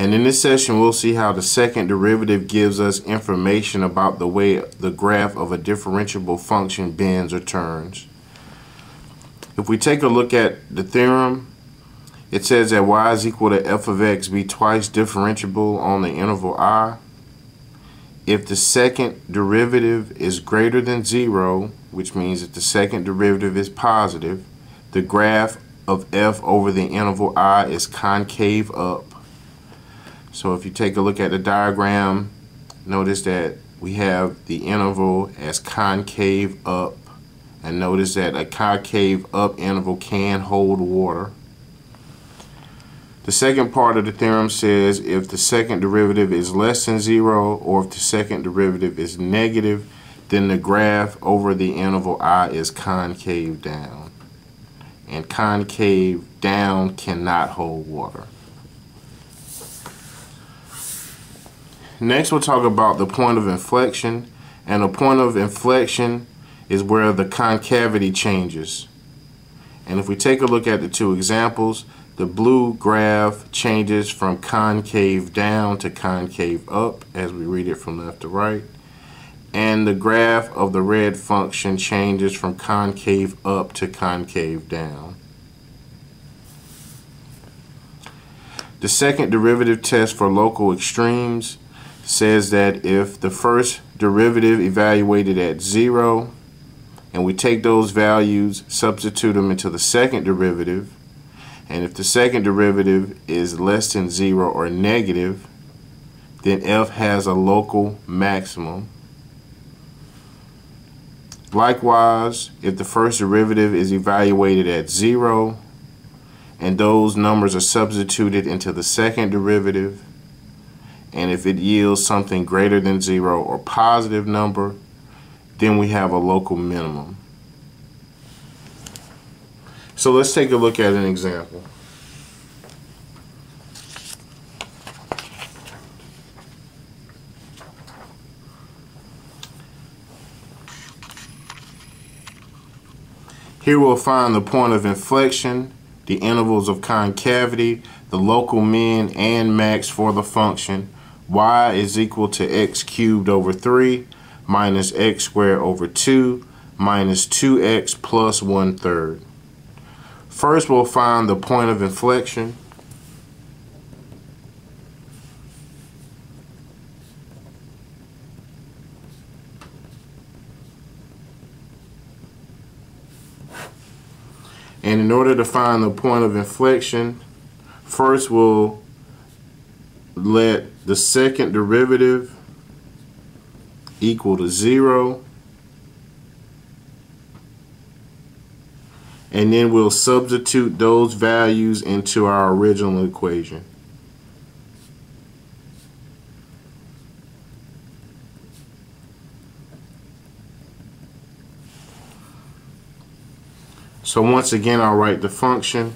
And in this session, we'll see how the second derivative gives us information about the way the graph of a differentiable function bends or turns. If we take a look at the theorem, it says that y is equal to f of x be twice differentiable on the interval I if the second derivative is greater than 0, which means if the second derivative is positive, the graph of f over the interval I is concave up. So if you take a look at the diagram, notice that we have the interval as concave up, and notice that a concave up interval can hold water. The second part of the theorem says if the second derivative is less than 0 or if the second derivative is negative, then the graph over the interval I is concave down. And concave down cannot hold water. Next, we'll talk about the point of inflection. And the point of inflection is where the concavity changes. And if we take a look at the two examples, the blue graph changes from concave down to concave up as we read it from left to right. And the graph of the red function changes from concave up to concave down. The second derivative test for local extremes says that if the first derivative evaluated at 0 and we take those values, substitute them into the second derivative, and if the second derivative is less than 0 or negative, then f has a local maximum. Likewise, if the first derivative is evaluated at 0 and those numbers are substituted into the second derivative, and if it yields something greater than 0 or positive number, then we have a local minimum. So let's take a look at an example. Here we'll find the point of inflection, the intervals of concavity, the local min and max for the function. Y is equal to x cubed over 3 minus x squared over 2 minus 2x plus 1/3. First, we'll find the point of inflection. And in order to find the point of inflection, first we'll let the second derivative equal to 0. And then we'll substitute those values into our original equation. So once again, I'll write the function.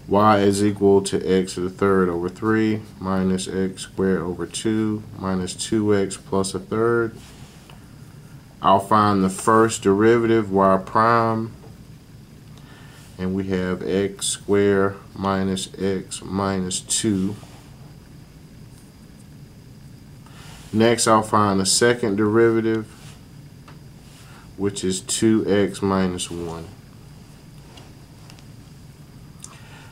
Y is equal to x to the third over 3 minus x squared over 2 minus 2x plus 1/3. I'll find the first derivative, y prime. And we have x squared minus x minus 2. Next, I'll find the second derivative, which is 2x minus 1.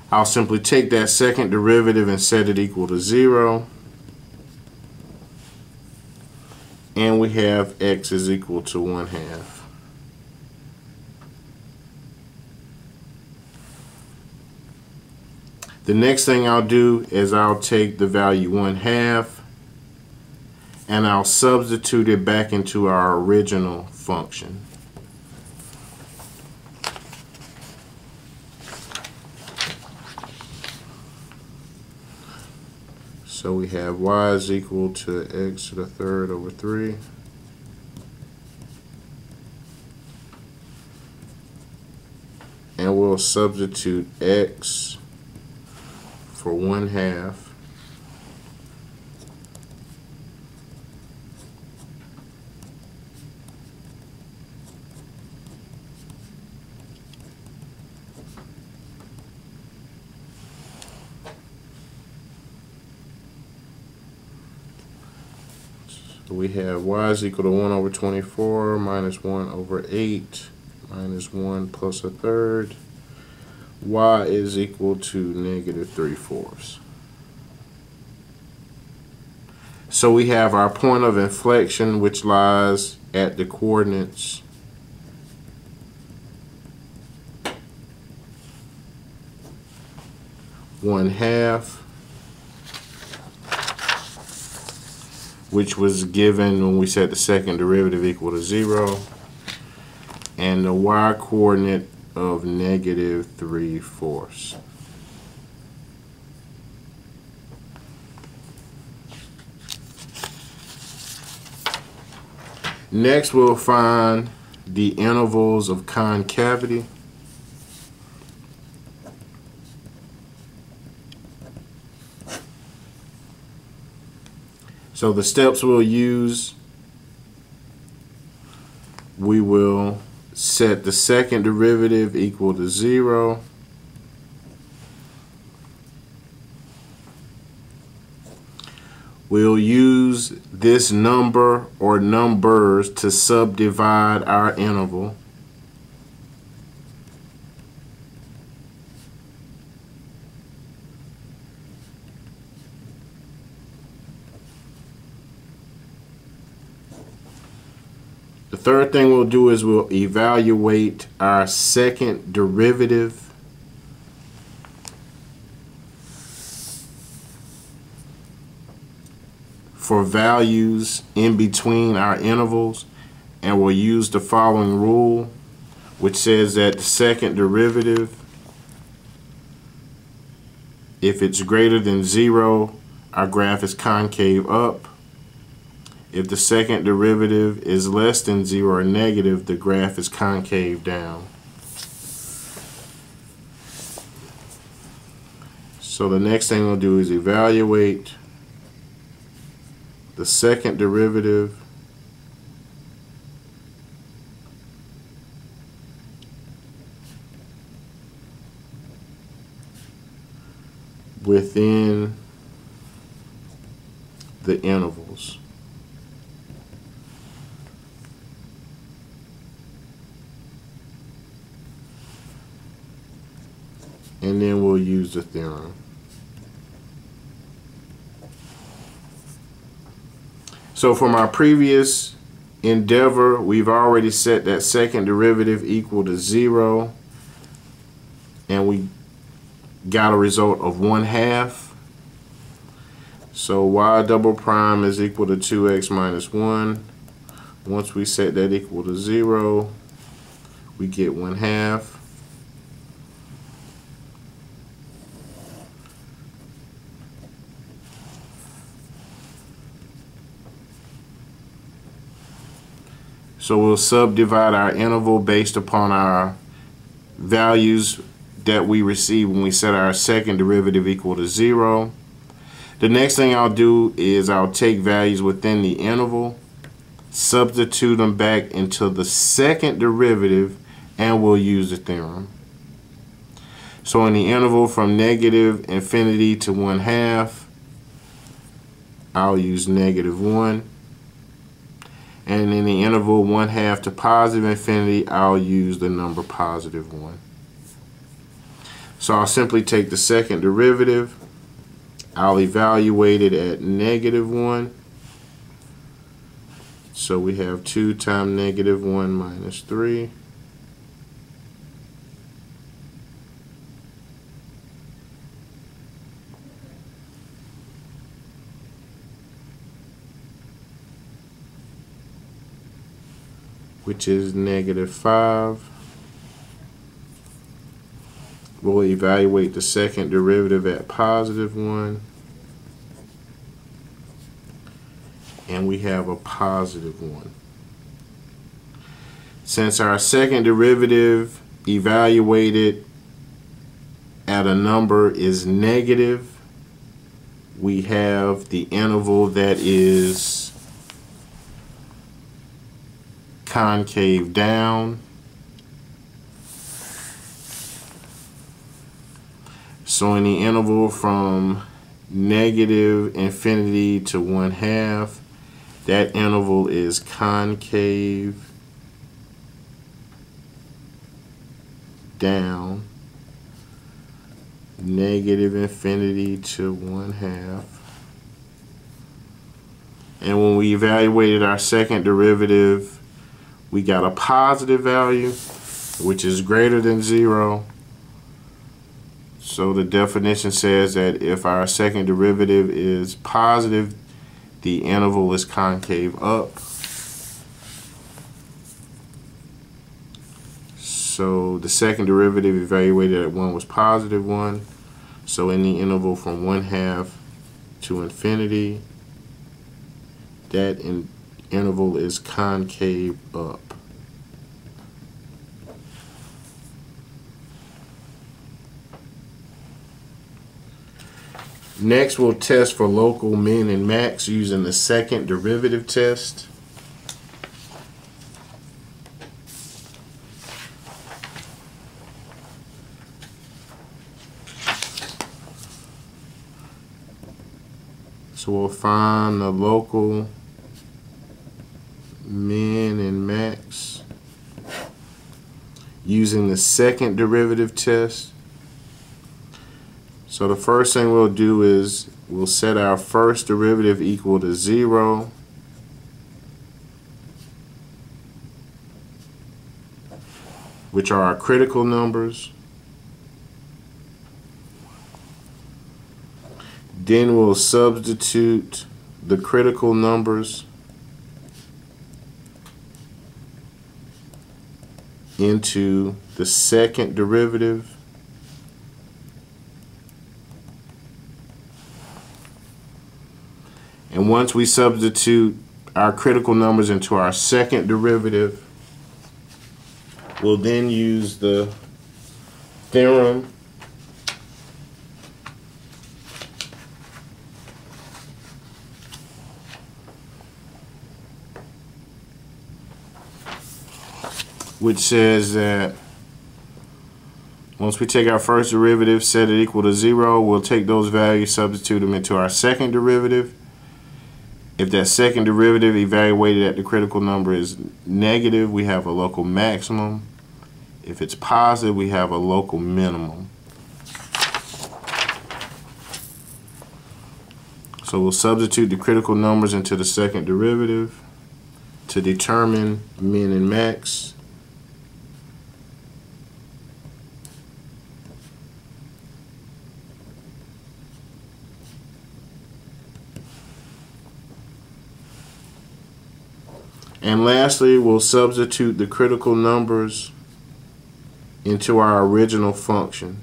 I'll simply take that second derivative and set it equal to 0. And we have x is equal to 1/2. The next thing I'll do is I'll take the value 1/2 and I'll substitute it back into our original function. So we have y is equal to x to the third over 3. And we'll substitute x for 1/2. We have y is equal to 1 over 24 minus 1 over 8 minus 1 plus a third. Y is equal to negative 3/4. So we have our point of inflection, which lies at the coordinates 1/2, which was given when we set the second derivative equal to 0, and the y coordinate of negative 3/4. Next, we'll find the intervals of concavity. So the steps we'll use, we will set the second derivative equal to 0. We'll use this number or numbers to subdivide our interval. The third thing we'll do is we'll evaluate our second derivative. For values in between our intervals, and we'll use the following rule, which says that the second derivative, if it's greater than 0, our graph is concave up. If the second derivative is less than 0 or negative, the graph is concave down. So the next thing we'll do is evaluate the second derivative within the intervals. And then we'll use the theorem. So from our previous endeavor, we've already set that second derivative equal to 0, and we got a result of 1/2. So y double prime is equal to 2x minus 1. Once we set that equal to 0, we get 1/2. So we'll subdivide our interval based upon our values that we receive when we set our second derivative equal to 0. The next thing I'll do is I'll take values within the interval, substitute them back into the second derivative, and we'll use the theorem. So in the interval from negative infinity to 1/2, I'll use negative 1. And in the interval 1/2 to positive infinity, I'll use the number positive 1. So I'll simply take the second derivative, I'll evaluate it at negative 1. So we have 2 times negative 1 minus 3. Which is negative 5. We'll evaluate the second derivative at positive 1. And we have a positive 1. Since our second derivative evaluated at a number is negative, we have the interval that is concave down. So in the interval from negative infinity to 1/2, That interval is concave down negative infinity to 1/2. And when we evaluated our second derivative, we got a positive value, which is greater than 0. So the definition says that if our second derivative is positive, the interval is concave up. So the second derivative evaluated at 1 was positive 1. So in the interval from 1/2 to infinity, that interval is concave up. Next, we'll test for local min and max using the second derivative test. So we'll find the local min and max using the second derivative test. So the first thing we'll do is we'll set our first derivative equal to 0. Which are our critical numbers. Then we'll substitute the critical numbers into the second derivative. And once we substitute our critical numbers into our second derivative, we'll then use the theorem which says that once we take our first derivative, set it equal to 0, we'll take those values, substitute them into our second derivative. If that second derivative evaluated at the critical number is negative, we have a local maximum. If it's positive, we have a local minimum. So we'll substitute the critical numbers into the second derivative to determine min and max. And lastly, we'll substitute the critical numbers into our original function.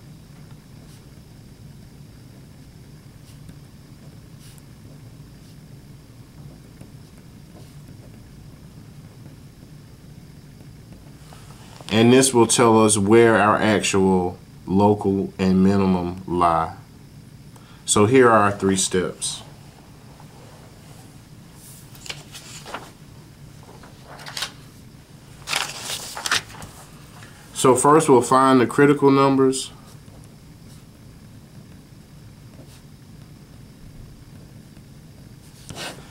And this will tell us where our actual local and minimum lie. So here are our 3 steps. So first we'll find the critical numbers.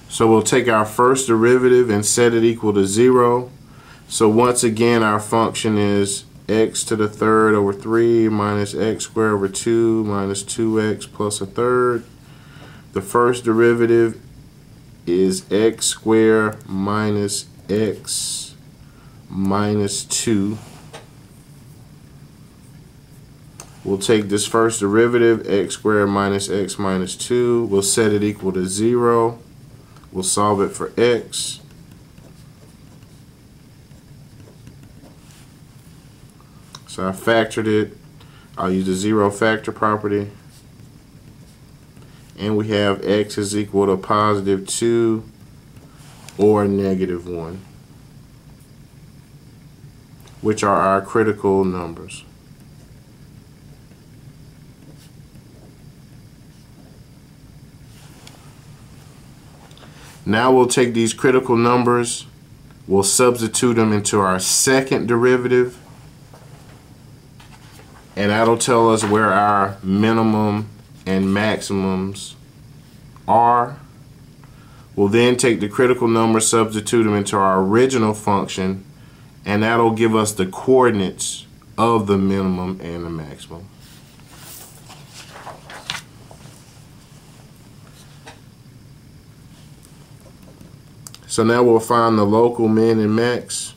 So we'll take our first derivative and set it equal to 0. So once again our function is x to the third over 3 minus x squared over 2 minus 2x plus a third. The first derivative is x squared minus x minus 2. We'll take this first derivative, x squared minus x minus 2. We'll set it equal to 0. We'll solve it for x. So I factored it. I'll use the 0 factor property. And we have x is equal to positive 2 or negative 1, which are our critical numbers. Now we'll take these critical numbers, we'll substitute them into our second derivative, and that'll tell us where our minimum and maximums are. We'll then take the critical number, substitute them into our original function, and that'll give us the coordinates of the minimum and the maximum. So now we'll find the local min and max.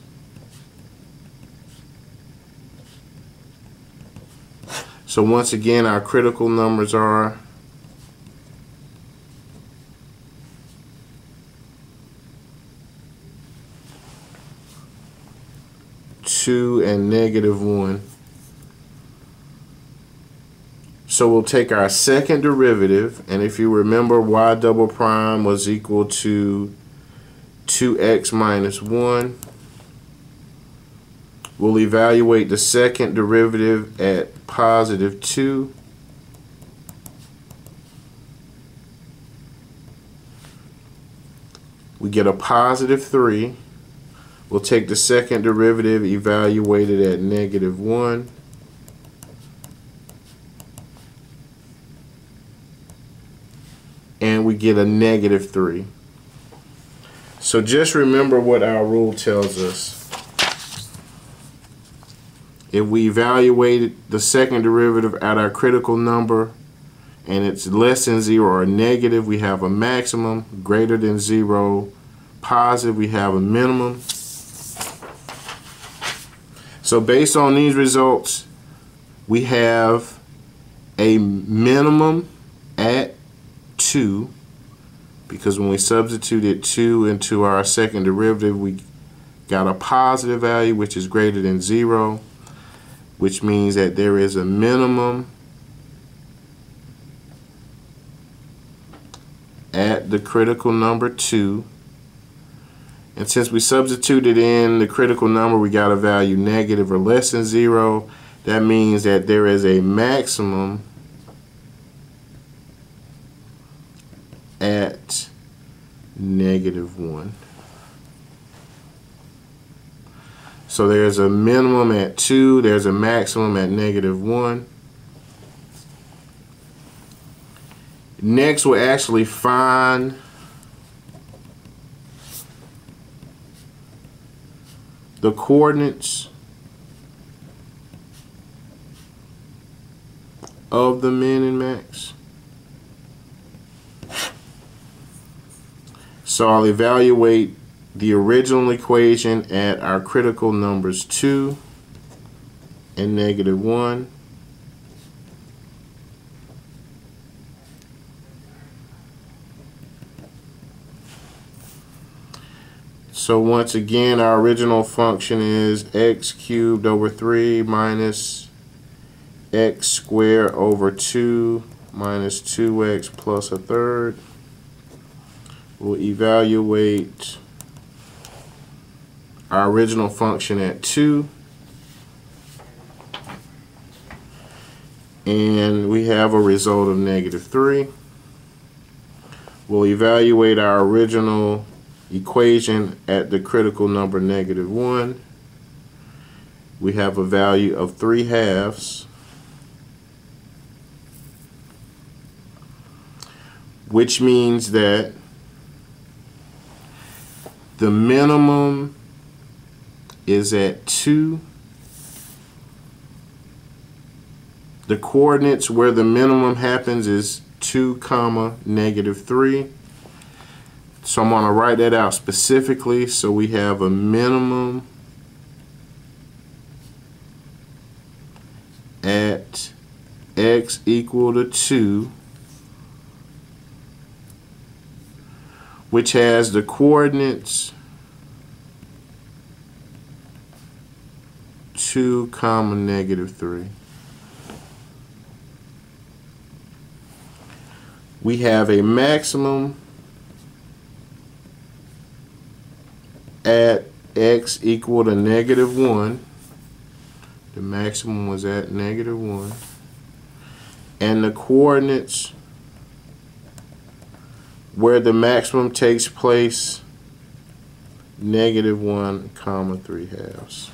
So once again, our critical numbers are -2 and -1. So we'll take our second derivative, and if you remember, y double prime was equal to 2x minus 1. We'll evaluate the second derivative at +2. We get a +3. We'll take the second derivative, evaluate it at -1. And we get a -3. So just remember what our rule tells us. If we evaluate the second derivative at our critical number and it's less than 0 or negative, we have a maximum. Greater than 0, positive, we have a minimum. So based on these results, we have a minimum at 2, because when we substituted 2 into our second derivative, we got a positive value, which is greater than 0, which means that there is a minimum at the critical number 2. And since we substituted in the critical number, we got a value negative or less than 0. That means that there is a maximum at -1. So there's a minimum at 2, there's a maximum at -1. Next, we'll actually find the coordinates of the min and max. So I'll evaluate the original equation at our critical numbers 2 and -1. So once again, our original function is x cubed over 3 minus x squared over 2 minus 2x plus a third. We'll evaluate our original function at 2, and we have a result of -3. We'll evaluate our original equation at the critical number -1. We have a value of 3/2, which means that the minimum is at 2. The coordinates where the minimum happens is 2, -3. So I'm going to write that out specifically. So we have a minimum at x equal to 2, which has the coordinates 2, -3. We have a maximum at x equal to -1. The maximum was at -1. And the coordinates where the maximum takes place, -1, 3/2.